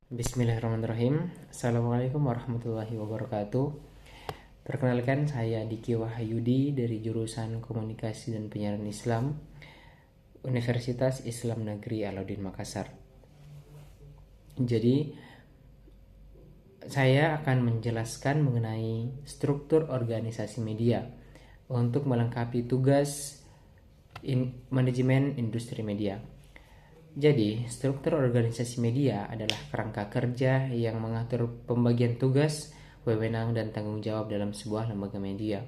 Bismillahirrahmanirrahim. Assalamualaikum warahmatullahi wabarakatuh. Perkenalkan, saya Diki Wahyudi dari jurusan Komunikasi dan Penyiaran Islam, Universitas Islam Negeri Alauddin Makassar. Jadi, saya akan menjelaskan mengenai struktur organisasi media untuk melengkapi tugas manajemen industri media. Jadi, struktur organisasi media adalah kerangka kerja yang mengatur pembagian tugas, wewenang, dan tanggung jawab dalam sebuah lembaga media,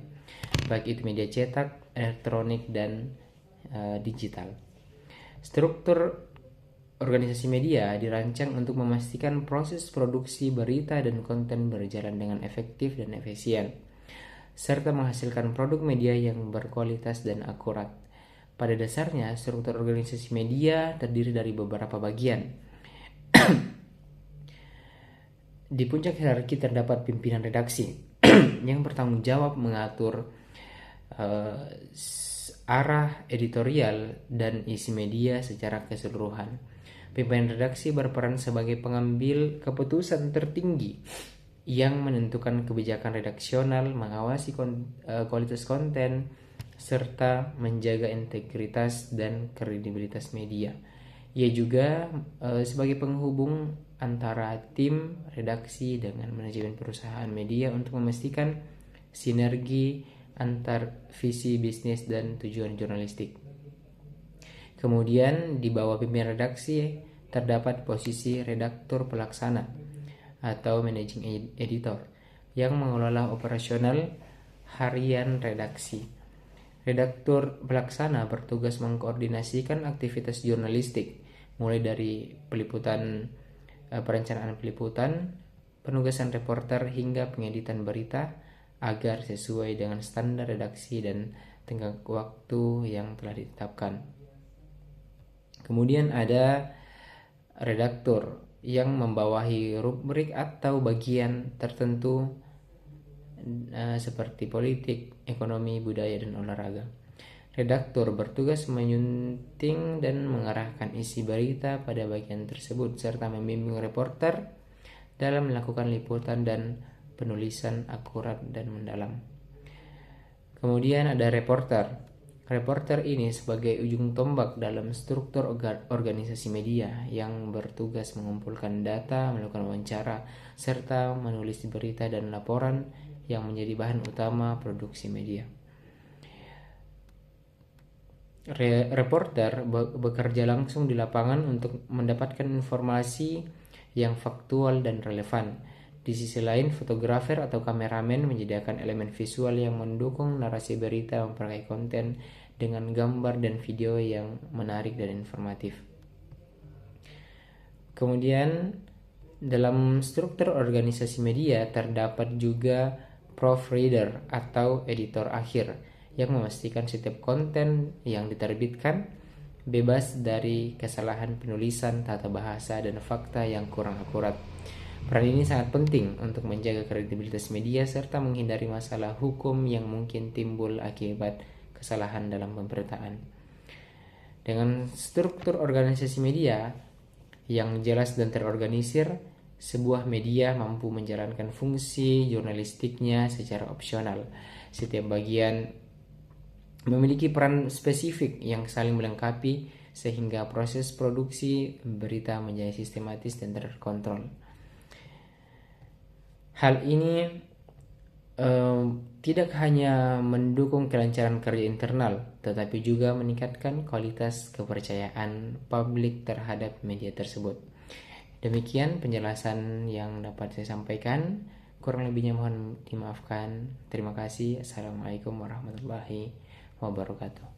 baik itu media cetak, elektronik, dan digital. Struktur organisasi media dirancang untuk memastikan proses produksi berita dan konten berjalan dengan efektif dan efisien, serta menghasilkan produk media yang berkualitas dan akurat. Pada dasarnya, struktur organisasi media terdiri dari beberapa bagian. Di puncak hierarki terdapat pimpinan redaksi yang bertanggung jawab mengatur arah editorial dan isi media secara keseluruhan. Pimpinan redaksi berperan sebagai pengambil keputusan tertinggi yang menentukan kebijakan redaksional, mengawasi kualitas konten, serta menjaga integritas dan kredibilitas media. Ia juga sebagai penghubung antara tim redaksi dengan manajemen perusahaan media untuk memastikan sinergi antar visi bisnis dan tujuan jurnalistik. Kemudian di bawah pimpinan redaksi terdapat posisi redaktur pelaksana atau managing editor yang mengelola operasional harian redaksi. Redaktur pelaksana bertugas mengkoordinasikan aktivitas jurnalistik, mulai dari peliputan, perencanaan peliputan, penugasan reporter hingga pengeditan berita agar sesuai dengan standar redaksi dan tenggat waktu yang telah ditetapkan. Kemudian ada redaktur yang membawahi rubrik atau bagian tertentu seperti politik, ekonomi, budaya, dan olahraga. Redaktur bertugas menyunting dan mengarahkan isi berita pada bagian tersebut serta membimbing reporter dalam melakukan liputan dan penulisan akurat dan mendalam. Kemudian ada reporter. Reporter ini sebagai ujung tombak dalam struktur organisasi media yang bertugas mengumpulkan data, melakukan wawancara, serta menulis berita dan laporan yang menjadi bahan utama produksi media. Reporter bekerja langsung di lapangan untuk mendapatkan informasi yang faktual dan relevan. Di sisi lain, fotografer atau kameramen menyediakan elemen visual yang mendukung narasi berita, memperkaya konten dengan gambar dan video yang menarik dan informatif. Kemudian, dalam struktur organisasi media terdapat juga proofreader atau editor akhir yang memastikan setiap konten yang diterbitkan bebas dari kesalahan penulisan, tata bahasa, dan fakta yang kurang akurat. Peran ini sangat penting untuk menjaga kredibilitas media serta menghindari masalah hukum yang mungkin timbul akibat kesalahan dalam pemberitaan. Dengan struktur organisasi media yang jelas dan terorganisir, sebuah media mampu menjalankan fungsi jurnalistiknya secara opsional. Setiap bagian memiliki peran spesifik yang saling melengkapi sehingga proses produksi berita menjadi sistematis dan terkontrol. Hal ini tidak hanya mendukung kelancaran kerja internal, tetapi juga meningkatkan kualitas kepercayaan publik terhadap media tersebut. Demikian penjelasan yang dapat saya sampaikan. Kurang lebihnya mohon dimaafkan. Terima kasih. Assalamualaikum warahmatullahi wabarakatuh.